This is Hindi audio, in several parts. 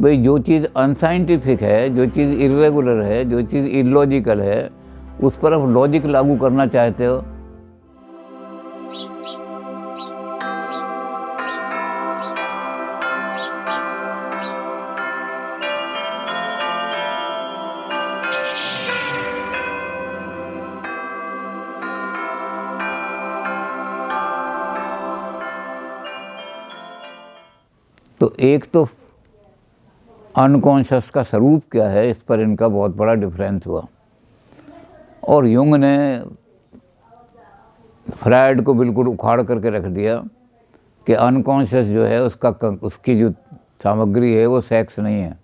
भाई जो चीज़ अनसाइंटिफिक है, जो चीज़ इर्रेगुलर है, जो चीज़ इलॉजिकल है, उस पर आप लॉजिक लागू करना चाहते हो। तो एक तो अनकॉन्शियस का स्वरूप क्या है, इस पर इनका बहुत बड़ा डिफरेंस हुआ। और युंग ने फ्रायड को बिल्कुल उखाड़ करके रख दिया कि अनकॉन्शियस जो है उसकी जो सामग्री है वो सेक्स नहीं है,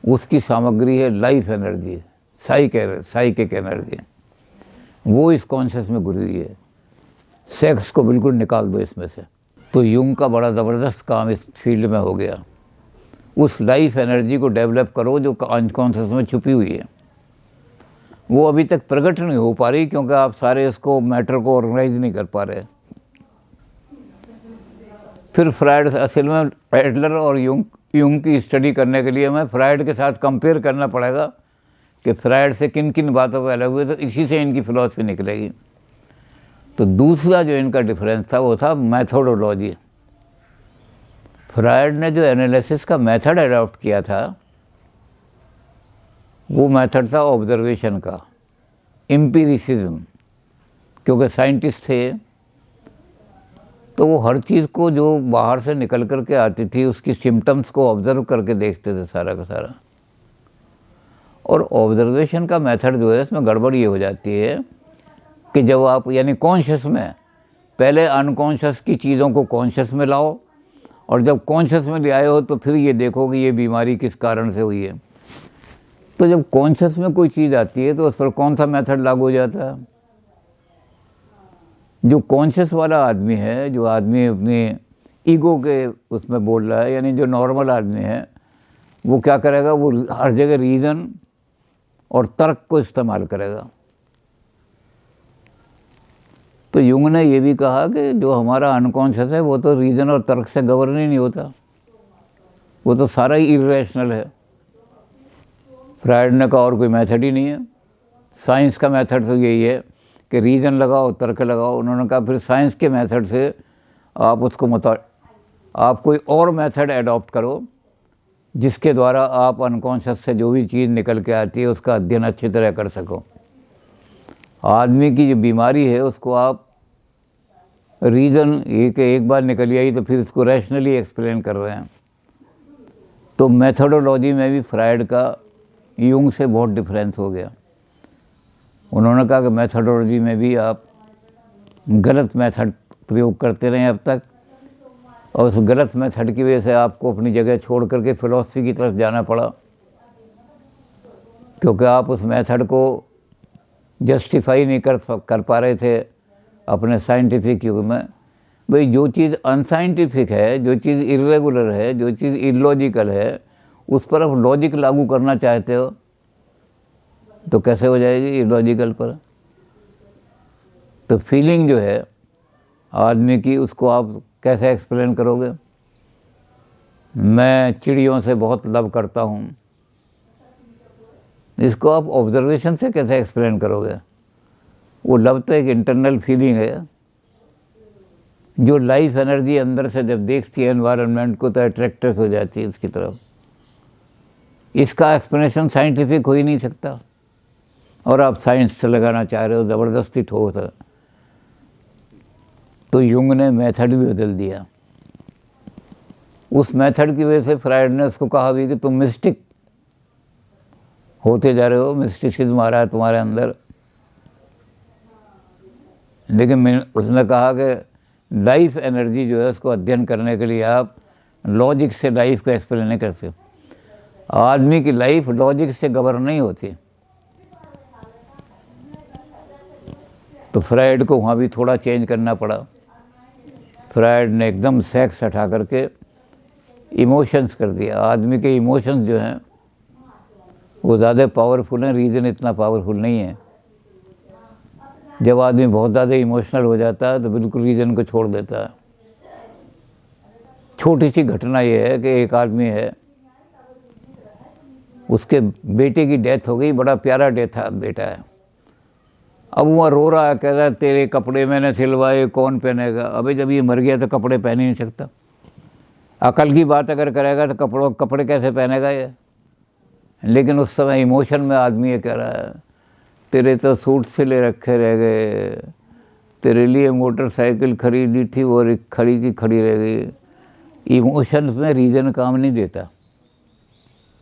उसकी सामग्री है लाइफ एनर्जी, साइकिक एनर्जी, वो इस कॉन्शियस में घुरी हुई है। सेक्स को बिल्कुल निकाल दो इसमें से। तो युंग का बड़ा ज़बरदस्त काम इस फील्ड में हो गया। उस लाइफ एनर्जी को डेवलप करो जो अनकॉन्शियस में छुपी हुई है। वो अभी तक प्रकट नहीं हो पा रही क्योंकि आप सारे इसको मैटर को ऑर्गेनाइज नहीं कर पा रहे। फिर फ्रायड, असल में एडलर और युंग की स्टडी करने के लिए हमें फ्रायड के साथ कंपेयर करना पड़ेगा कि फ्रायड से किन किन बातों पर अलग हुए, तो इसी से इनकी फिलॉसफी निकलेगी। तो दूसरा जो इनका डिफरेंस था वो था मैथोडोलॉजी। फ्रायड ने जो एनालिसिस का मेथड अडॉप्ट किया था वो मेथड था ऑब्जर्वेशन का, एम्पिरिसिज्म। क्योंकि साइंटिस्ट थे तो वो हर चीज़ को जो बाहर से निकल कर के आती थी उसकी सिम्टम्स को ऑब्जर्व करके देखते थे सारा का सारा। और ऑब्जर्वेशन का मेथड जो है इसमें गड़बड़ ये हो जाती है कि जब आप यानी कॉन्शियस में पहले अनकॉन्शियस की चीज़ों को कॉन्शियस में लाओ, और जब कॉन्शियस में ले आए हो तो फिर ये देखो कि ये बीमारी किस कारण से हुई है। तो जब कॉन्शियस में कोई चीज़ आती है तो उस पर कौन सा मेथड लागू हो जाता है? जो कॉन्शियस वाला आदमी है, जो आदमी अपने ईगो के उसमें बोल रहा है, यानी जो नॉर्मल आदमी है, वो क्या करेगा? वो हर जगह रीज़न और तर्क को इस्तेमाल करेगा। तो युंग ने ये भी कहा कि जो हमारा अनकॉन्शियस है वो तो रीज़न और तर्क से गवर्न ही नहीं होता, वो तो सारा ही इरेशनल है। फ्रायड ने कहा और कोई मेथड ही नहीं है, साइंस का मेथड तो यही है कि रीज़न लगाओ, तर्क लगाओ। उन्होंने कहा फिर साइंस के मेथड से आप उसको आप कोई और मेथड एडॉप्ट करो जिसके द्वारा आप अनकॉन्शियस से जो भी चीज़ निकल के आती है उसका अध्ययन अच्छी तरह कर सको। आदमी की जो बीमारी है उसको आप रीज़न एक बार निकल आई तो फिर इसको रैशनली एक्सप्लेन कर रहे हैं। तो मेथोडोलॉजी में भी फ्रायड का युंग से बहुत डिफरेंस हो गया। उन्होंने कहा कि मेथोडोलॉजी में भी आप गलत मेथड प्रयोग करते रहे अब तक, और उस गलत मेथड की वजह से आपको अपनी जगह छोड़ करके फिलॉसफी की तरफ जाना पड़ा, क्योंकि आप उस मेथड को जस्टिफाई नहीं कर पा रहे थे अपने साइंटिफिक युग में। भाई जो चीज़ अनसाइंटिफिक है, जो चीज़ इर्रेगुलर है, जो चीज़ इलॉजिकल है, उस पर आप लॉजिक लागू करना चाहते हो तो कैसे हो जाएगी इलॉजिकल पर? तो फीलिंग जो है आदमी की उसको आप कैसे एक्सप्लेन करोगे? मैं चिड़ियों से बहुत लव करता हूँ, इसको आप ऑब्जर्वेशन से कैसे एक्सप्लेन करोगे? वो लव तो एक इंटरनल फीलिंग है जो लाइफ एनर्जी अंदर से जब देखती है एनवायरनमेंट को तो अट्रैक्टिव हो जाती है उसकी तरफ। इसका एक्सप्लेनेशन साइंटिफिक हो ही नहीं सकता, और आप साइंस से लगाना चाह रहे हो ज़बरदस्ती ठोस है। तो युंग ने मेथड भी बदल दिया। उस मेथड की वजह से फ्रायड ने उसको कहा भी कि तुम मिस्टिक होते जा रहे हो, मिस्टिसिज्म आ रहा है तुम्हारे अंदर। लेकिन उसने कहा कि लाइफ एनर्जी जो है उसको अध्ययन करने के लिए आप लॉजिक से लाइफ को एक्सप्लेन नहीं कर सकते। आदमी की लाइफ लॉजिक से गवर्न नहीं होती। तो फ्रायड को वहाँ भी थोड़ा चेंज करना पड़ा। फ्रायड ने एकदम सेक्स हटा करके इमोशंस कर दिया। आदमी के इमोशंस जो हैं वो ज़्यादा पावरफुल हैं, रीज़न इतना पावरफुल नहीं है। जब आदमी बहुत ज़्यादा इमोशनल हो जाता है तो बिल्कुल रीज़न को छोड़ देता है। छोटी सी घटना ये है कि एक आदमी है, उसके बेटे की डेथ हो गई, बड़ा प्यारा डेथ बेटा है। अब वह रो रहा है, कह रहा है तेरे कपड़े मैंने सिलवाए, कौन पहनेगा। अबे जब ये मर गया तो कपड़े पहन ही नहीं सकता। अकल की बात अगर करेगा तो कपड़े कैसे पहनेगा ये। लेकिन उस समय इमोशन में आदमी ये कह रहा है तेरे तो सूट सिले रखे रह गए, तेरे लिए मोटरसाइकिल खरीदी थी वो खड़ी की खड़ी रह गई। इमोशंस में रीज़न काम नहीं देता।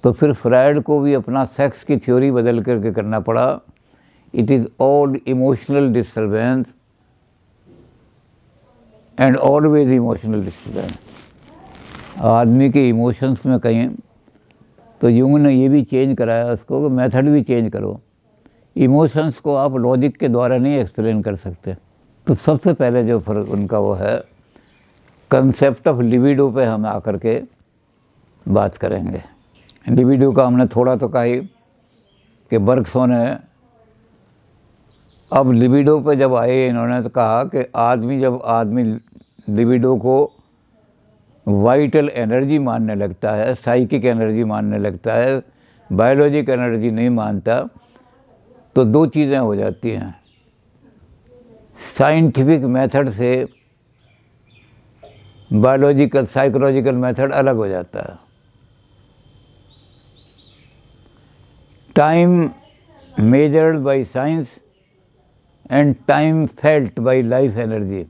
तो फिर फ्रायड को भी अपना सेक्स की थ्योरी बदल करके करना पड़ा। It is all emotional disturbance and always emotional disturbance. आदमी के इमोशंस में कहीं, तो यूंग ने ये भी चेंज कराया उसको कि मेथड भी चेंज करो। इमोशंस को आप लॉजिक के द्वारा नहीं एक्सप्लेन कर सकते। तो सबसे पहले जो फर्क उनका वो है, कंसेप्ट ऑफ लिबिडो पे हम आकर के बात करेंगे। लिबिडो का हमने थोड़ा तो कहा ही कि बर्गसॉन ने, अब लिबिडो पे जब आए इन्होंने तो कहा कि जब आदमी लिबिडो को वाइटल एनर्जी मानने लगता है, साइकिक एनर्जी मानने लगता है, बायोलॉजिक एनर्जी नहीं मानता, तो दो चीज़ें हो जाती हैं। साइंटिफिक मेथड से बायोलॉजिकल साइकोलॉजिकल मेथड अलग हो जाता है। Time measured by science and time felt by life energy,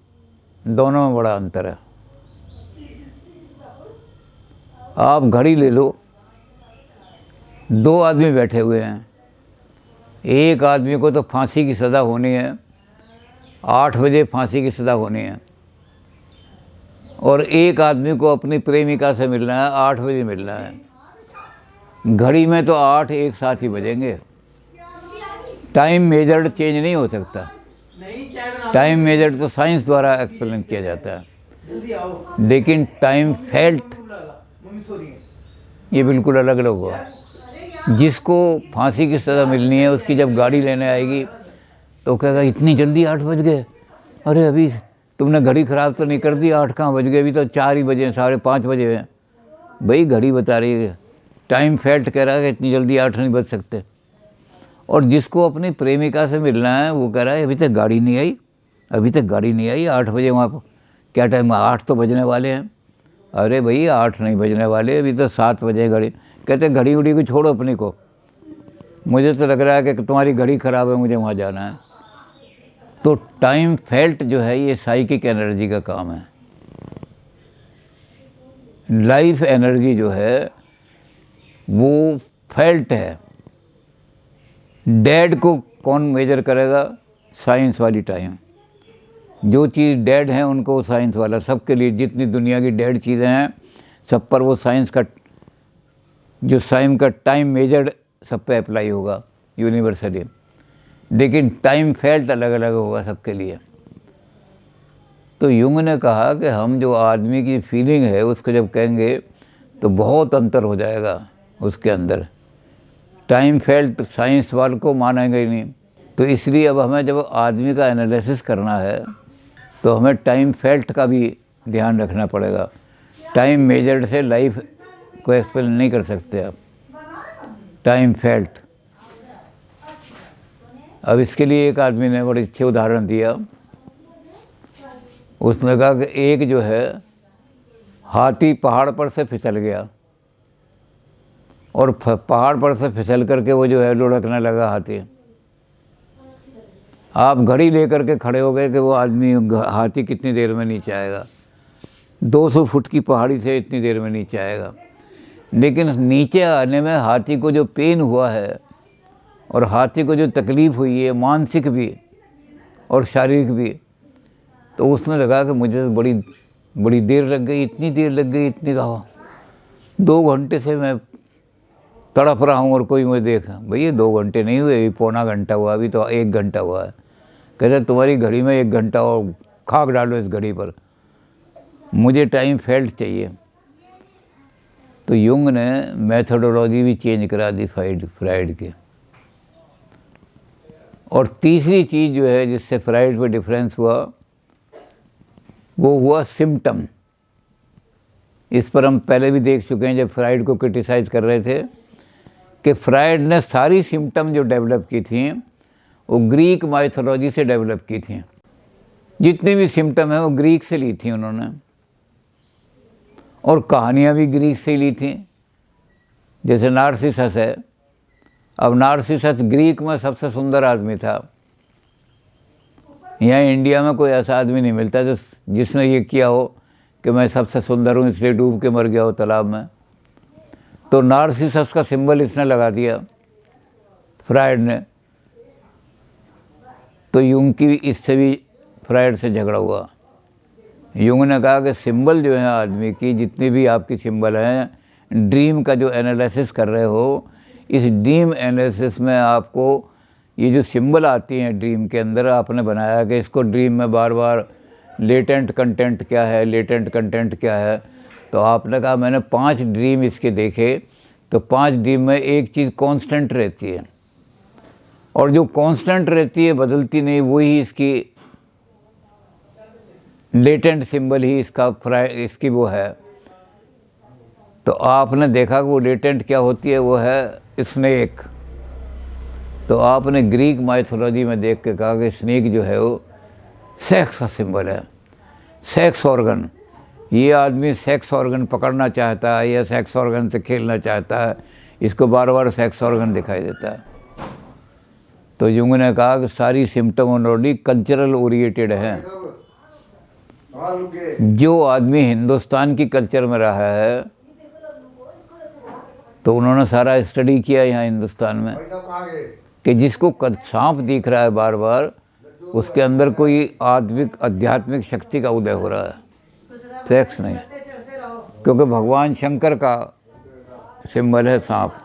दोनों में बड़ा अंतर है। आप घड़ी ले लो, दो आदमी बैठे हुए हैं, एक आदमी को तो फांसी की सज़ा होनी है, 8 बजे फांसी की सज़ा होनी है, और एक आदमी को अपनी प्रेमिका से मिलना है, 8 बजे मिलना है। घड़ी में तो 8 एक साथ ही बजेंगे। टाइम मेजर्ड चेंज नहीं हो सकता। टाइम मेजर्ड तो साइंस द्वारा एक्सप्लेन किया जाता है, लेकिन टाइम फेल्ट ये बिल्कुल अलग अलग हुआ। जिसको फांसी की सज़ा मिलनी है उसकी जब गाड़ी लेने आएगी तो कहेगा इतनी जल्दी 8 बज गए, अरे अभी तुमने घड़ी ख़राब तो नहीं कर दी, 8 कहाँ बज गए, अभी तो 4 ही बजे, 5:30 बजे हैं। भाई घड़ी बता रही है, टाइम फेल्ट कह रहा है कि इतनी जल्दी 8 नहीं बज सकते। और जिसको अपनी प्रेमिका से मिलना है वो कह रहा है अभी तक गाड़ी नहीं आई, अभी तक गाड़ी नहीं आई, 8 बजे वहाँ पर क्या टाइम, 8 तो बजने वाले हैं। अरे भाई 8 नहीं बजने वाले, अभी तो 7 बजे घड़ी। कहते घड़ी उड़ी को छोड़ो अपनी को, मुझे तो लग रहा है कि तुम्हारी घड़ी ख़राब है, मुझे वहाँ जाना है। तो टाइम फेल्ट जो है ये साइकिक एनर्जी का काम है। लाइफ एनर्जी जो है वो फेल्ट है। डेड को कौन मेजर करेगा? साइंस वाली टाइम। जो चीज़ डेड हैं उनको साइंस वाला, सबके लिए जितनी दुनिया की डेड चीज़ें हैं सब पर वो साइंस का, जो साइंस का टाइम मेजर्ड सब पे अप्लाई होगा यूनिवर्सली। लेकिन टाइम फेल्ट अलग अलग होगा सबके लिए। तो यूंग ने कहा कि हम जो आदमी की फीलिंग है उसको जब कहेंगे तो बहुत अंतर हो जाएगा उसके अंदर। टाइम फेल्ट साइंस वाले को मानेंगे ही नहीं। तो इसलिए अब हमें जब आदमी का एनालिसिस करना है तो हमें टाइम फेल्ट का भी ध्यान रखना पड़ेगा। टाइम मेजर्ड से लाइफ को एक्सप्लेन नहीं कर सकते आप, टाइम फेल्ट। अब इसके लिए एक आदमी ने बड़ी अच्छे उदाहरण दिया। उसने कहा कि एक जो है हाथी पहाड़ पर से फिसल गया और पहाड़ पर से फिसल करके वो जो है लुढ़कने लगा हाथी। आप घड़ी लेकर के खड़े हो गए कि वो आदमी हाथी कितनी देर में नीचे आएगा, 200 फुट की पहाड़ी से इतनी देर में नीचे आएगा। लेकिन नीचे आने में हाथी को जो पेन हुआ है और हाथी को जो तकलीफ़ हुई है, मानसिक भी और शारीरिक भी, तो उसने लगा कि मुझे तो बड़ी देर लग गई, इतनी देर लग गई, इतनी 2 घंटे से मैं तड़प रहा हूँ और कोई मुझे देखा। भैया 2 घंटे नहीं हुए, अभी पौना घंटा हुआ, अभी तो 1 घंटा हुआ है। कहते तुम्हारी घड़ी में 1 घंटा और खाक डालो इस घड़ी पर, मुझे टाइम फेल्ट चाहिए। तो यूंग ने मेथोडोलॉजी भी चेंज करा दी फ्रायड के। और तीसरी चीज़ जो है जिससे फ्रायड पे डिफरेंस हुआ वो हुआ सिम्टम। इस पर हम पहले भी देख चुके हैं जब फ्रायड को क्रिटिसाइज़ कर रहे थे कि फ्रायड ने सारी सिम्टम जो डेवलप की थी वो ग्रीक माइथोलॉजी से डेवलप की थी। जितनी भी सिम्टम है वो ग्रीक से ली थी उन्होंने, और कहानियाँ भी ग्रीक से ली थी। जैसे नार्सिसस है, अब नार्सिसस ग्रीक में सबसे सुंदर आदमी था। यहाँ इंडिया में कोई ऐसा आदमी नहीं मिलता जो जिसने ये किया हो कि मैं सबसे सुंदर हूँ इसलिए डूब के मर गया हो तालाब में। तो नार्सिसस का सिंबल इसने लगा दिया फ्रायड ने। तो यूंग की इससे भी फ्रायड से झगड़ा हुआ। यूंग ने कहा कि सिंबल जो है आदमी की, जितनी भी आपकी सिंबल हैं, ड्रीम का जो एनालिसिस कर रहे हो, इस ड्रीम एनालिसिस में आपको ये जो सिंबल आती हैं ड्रीम के अंदर, आपने बनाया कि इसको ड्रीम में बार बार लेटेंट कंटेंट क्या है, लेटेंट कंटेंट क्या है। तो आपने कहा मैंने 5 ड्रीम इसके देखे, तो 5 ड्रीम में एक चीज़ कांस्टेंट रहती है, और जो कांस्टेंट रहती है बदलती नहीं, वही इसकी लेटेंट सिंबल ही इसकी वो है। तो आपने देखा कि वो लेटेंट क्या होती है, वो है स्नेक। तो आपने ग्रीक माइथोलॉजी में देख के कहा कि स्नेक जो है वो सेक्स का सिंबल है, सेक्स ऑर्गन। ये आदमी सेक्स ऑर्गन पकड़ना चाहता है या सेक्स ऑर्गन से खेलना चाहता है, इसको बार बार सेक्स ऑर्गन दिखाई देता है। तो यूंग ने कहा कि सारी सिम्टमोलॉजी कल्चरल ओरिएटेड है। जो आदमी हिंदुस्तान की कल्चर में रहा है, तो उन्होंने सारा स्टडी किया यहाँ हिंदुस्तान में कि जिसको सांप दिख रहा है बार बार, उसके अंदर कोई आध्यात्मिक शक्ति का उदय हो रहा है, सेक्स नहीं। क्योंकि भगवान शंकर का सिंबल है सांप।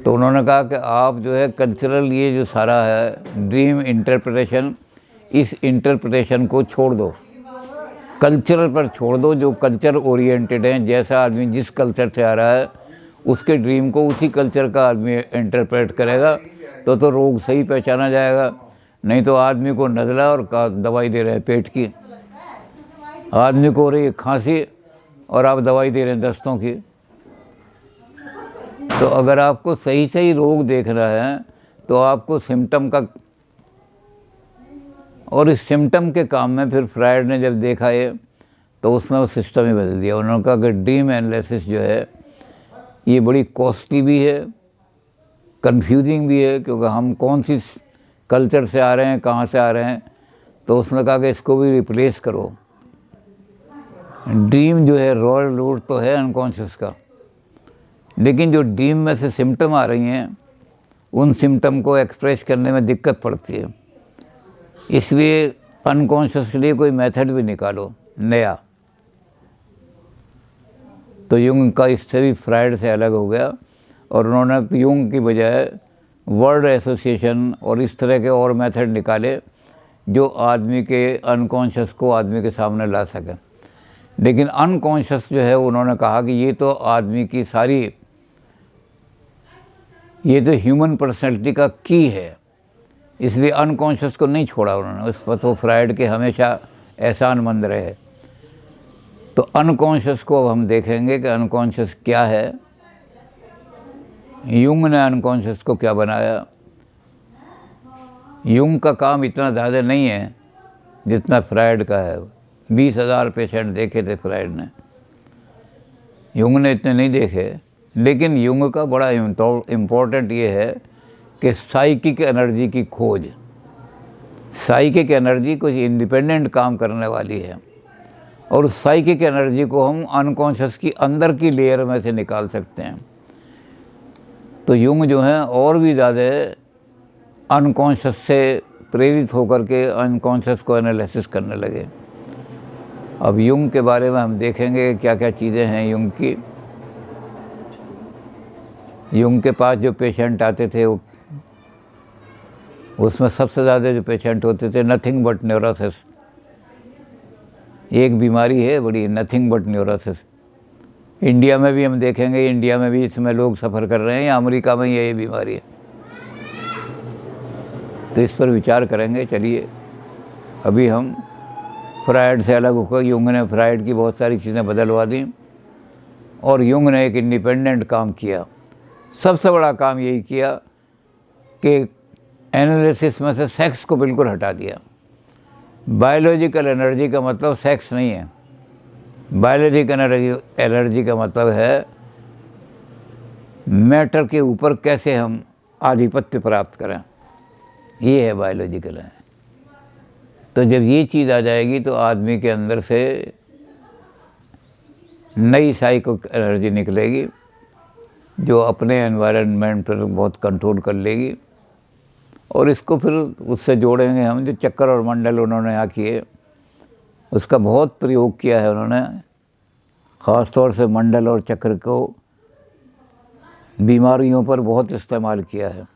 तो उन्होंने कहा कि आप जो है कल्चरल ये जो सारा है ड्रीम इंटरप्रिटेशन, इस इंटरप्रिटेशन को छोड़ दो, कल्चरल पर छोड़ दो। जो कल्चर ओरिएंटेड हैं, जैसा आदमी जिस कल्चर से आ रहा है उसके ड्रीम को उसी कल्चर का आदमी इंटरप्रेट करेगा, तो रोग सही पहचाना जाएगा। नहीं तो आदमी को नज़ला और दवाई दे रहे हैं पेट की, आदमी को हो रही है खांसी और आप दवाई दे रहे हैं दस्तों की। तो अगर आपको सही सही रोग देखना है तो आपको सिम्टम का, और इस सिम्टम के काम में फिर फ्रायड ने जब देखा ये, तो उसने वो सिस्टम ही बदल दिया। उन्होंने कहा कि ड्रीम एनालिसिस जो है ये बड़ी कॉस्टली भी है, कंफ्यूजिंग भी है, क्योंकि हम कौन सी कल्चर से आ रहे हैं, कहाँ से आ रहे हैं। तो उसने कहा कि इसको भी रिप्लेस करो। ड्रीम जो है रॉयल रूट तो है अनकॉन्शियस का, लेकिन जो ड्रीम में से सिम्टम आ रही हैं उन सिम्टम को एक्सप्रेस करने में दिक्कत पड़ती है। इसलिए अनकॉन्शियस के लिए कोई मेथड भी निकालो नया। तो यूंग का इससे भी फ्रायड से अलग हो गया, और उन्होंने यूंग की बजाय वर्ड एसोसिएशन और इस तरह के और मेथड निकाले जो आदमी के अनकॉन्शियस को आदमी के सामने ला सके। लेकिन अनकॉन्शियस जो है उन्होंने कहा कि ये तो आदमी की सारी, ये तो ह्यूमन पर्सनैलिटी का की है, इसलिए अनकॉन्शियस को नहीं छोड़ा उन्होंने। उस पर तो फ्रायड के हमेशा एहसानमंद रहे। तो अनकॉन्शियस को अब हम देखेंगे कि अनकॉन्शियस क्या है, यूंग ने अनकॉन्शियस को क्या बनाया। यूंग का काम इतना ज़्यादा नहीं है जितना फ्रायड का है। 20,000 पेशेंट देखे थे फ्रायड ने, यूंग ने इतने नहीं देखे। लेकिन यूंग का बड़ा इम्पोर्टेंट ये है कि साइकिक एनर्जी की खोज, साइकिक एनर्जी कुछ इंडिपेंडेंट काम करने वाली है, और उस साइकिक एनर्जी को हम अनकॉन्शियस की अंदर की लेयर में से निकाल सकते हैं। तो यूंग जो है और भी ज़्यादा अनकॉन्शियस से प्रेरित होकर के अनकॉन्शियस को एनालिसिस करने लगे। अब यूंग के बारे में हम देखेंगे क्या क्या चीज़ें हैं यूंग की। यूंग के पास जो पेशेंट आते थे उसमें सबसे ज़्यादा जो पेशेंट होते थे नथिंग बट न्यूरोसिस। एक बीमारी है बड़ी, नथिंग बट न्यूरोसिस। इंडिया में भी हम देखेंगे, इंडिया में भी इसमें लोग सफ़र कर रहे हैं, या अमेरिका में ये बीमारी है। तो इस पर विचार करेंगे। चलिए अभी हम फ्रायड से अलग होकर, यूंग ने फ्रायड की बहुत सारी चीज़ें बदलवा दी और यूंग ने एक इंडिपेंडेंट काम किया। सबसे बड़ा काम यही किया कि एनालिसिस में से सेक्स को बिल्कुल हटा दिया। बायोलॉजिकल एनर्जी का मतलब सेक्स नहीं है। बायोलॉजिकल एनर्जी का मतलब है मैटर के ऊपर कैसे हम आधिपत्य प्राप्त करें, ये है बायोलॉजिकल है। तो जब ये चीज़ आ जाएगी तो आदमी के अंदर से नई साइको एनर्जी निकलेगी जो अपने एनवायरनमेंट पर बहुत कंट्रोल कर लेगी। और इसको फिर उससे जोड़ेंगे हम, जो चक्कर और मंडल उन्होंने यहाँ किए, उसका बहुत प्रयोग किया है उन्होंने। ख़ास तौर से मंडल और चक्र को बीमारियों पर बहुत इस्तेमाल किया है।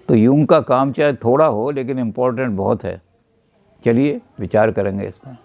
तो यूंग का काम चाहे थोड़ा हो लेकिन इम्पोर्टेंट बहुत है। चलिए विचार करेंगे इस पर।